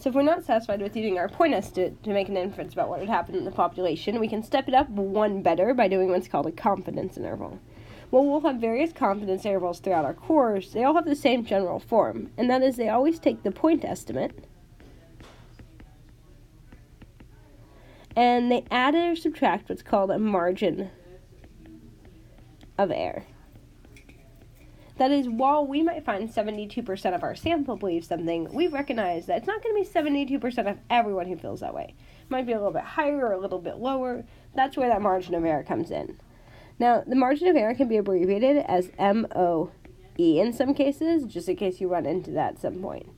So if we're not satisfied with using our point estimate to make an inference about what would happen in the population, we can step it up one better by doing what's called a confidence interval. Well, we'll have various confidence intervals throughout our course. They all have the same general form, and that is they always take the point estimate and they add or subtract what's called a margin of error. That is, while we might find 72% of our sample believes something, we recognize that it's not going to be 72% of everyone who feels that way. It might be a little bit higher or a little bit lower. That's where that margin of error comes in. Now, the margin of error can be abbreviated as MOE in some cases, just in case you run into that at some point.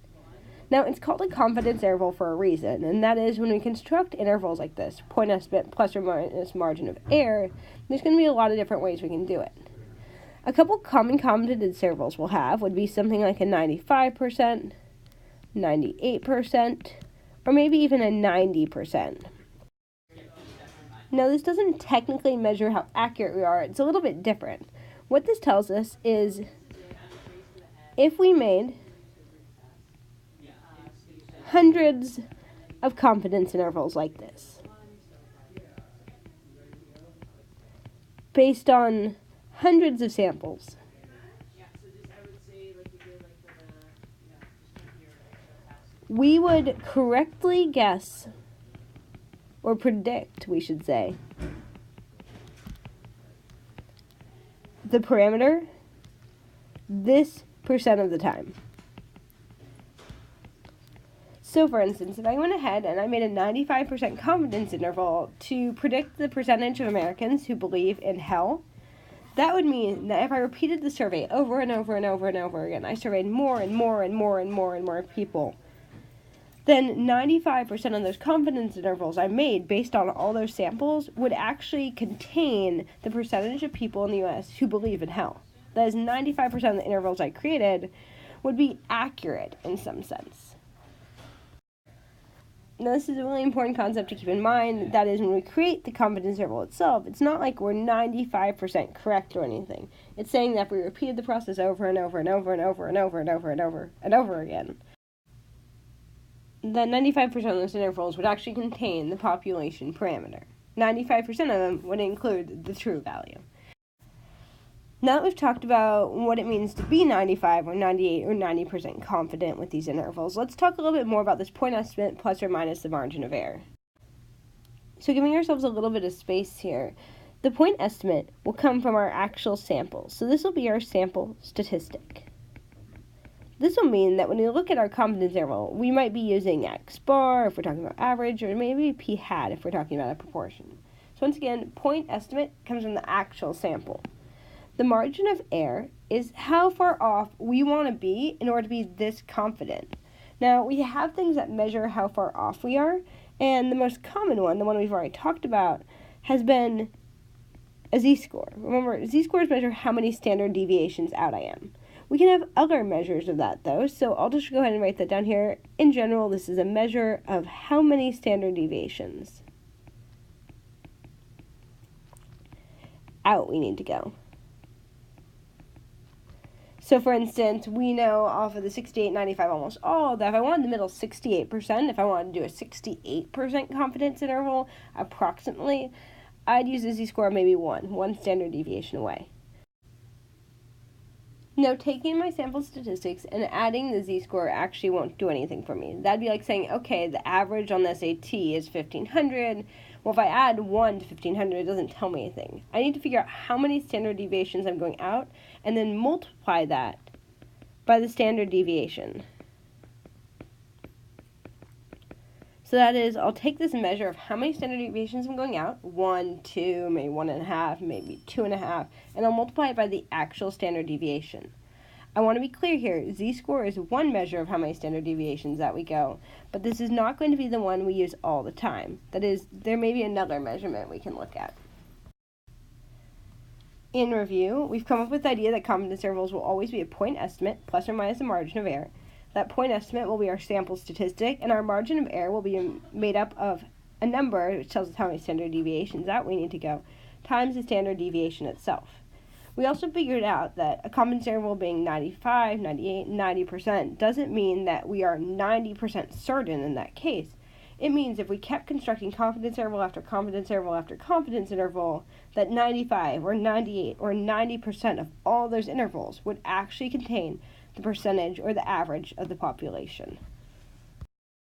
Now, it's called a confidence interval for a reason, and that is when we construct intervals like this, point estimate plus or minus margin of error, there's going to be a lot of different ways we can do it. A couple common confidence intervals we'll have would be something like a 95%, 98%, or maybe even a 90%. Now, this doesn't technically measure how accurate we are. It's a little bit different. What this tells us is if we made hundreds of confidence intervals like this, based on hundreds of samples, we would correctly guess, or predict, we should say, the parameter this percent of the time. So, for instance, if I went ahead and I made a 95% confidence interval to predict the percentage of Americans who believe in hell, that would mean that if I repeated the survey over and over and over and over again, I surveyed more and more and more and more and more people, then 95% of those confidence intervals I made based on all those samples would actually contain the percentage of people in the U.S. who believe in hell. That is, 95% of the intervals I created would be accurate in some sense. Now, this is a really important concept to keep in mind. That is, when we create the confidence interval itself, it's not like we're 95% correct or anything. It's saying that if we repeated the process over and over and over and over and over and over and over and over again, then 95% of those intervals would actually contain the population parameter. 95% of them would include the true value. Now that we've talked about what it means to be 95 or 98 or 90% confident with these intervals, let's talk a little bit more about this point estimate plus or minus the margin of error. So giving ourselves a little bit of space here, the point estimate will come from our actual sample. So this will be our sample statistic. This will mean that when we look at our confidence interval, we might be using X bar if we're talking about average, or maybe P hat if we're talking about a proportion. So once again, point estimate comes from the actual sample. The margin of error is how far off we want to be in order to be this confident. Now, we have things that measure how far off we are, and the most common one, the one we've already talked about, has been a z-score. Remember, z-scores measure how many standard deviations out I am. We can have other measures of that, though, so I'll just go ahead and write that down here. In general, this is a measure of how many standard deviations out we need to go. So, for instance, we know off of the 68, 95, almost all, that if I wanted the middle 68%, if I wanted to do a 68% confidence interval, approximately, I'd use a z-score of maybe one standard deviation away. Now, taking my sample statistics and adding the z-score actually won't do anything for me. That'd be like saying, okay, the average on the SAT is 1,500. Well, if I add 1 to 1,500, it doesn't tell me anything. I need to figure out how many standard deviations I'm going out, and then multiply that by the standard deviation. So that is, I'll take this measure of how many standard deviations I'm going out, 1, 2, maybe 1.5, maybe 2.5, and I'll multiply it by the actual standard deviation. I want to be clear here, z-score is one measure of how many standard deviations that we go, but this is not going to be the one we use all the time. That is, there may be another measurement we can look at. In review, we've come up with the idea that confidence intervals will always be a point estimate plus or minus a margin of error. That point estimate will be our sample statistic, and our margin of error will be made up of a number, which tells us how many standard deviations out we need to go, times the standard deviation itself. We also figured out that a confidence interval being 95, 98, 90% doesn't mean that we are 90% certain in that case. It means if we kept constructing confidence interval after confidence interval after confidence interval, that 95 or 98 or 90% of all those intervals would actually contain the percentage or the average of the population.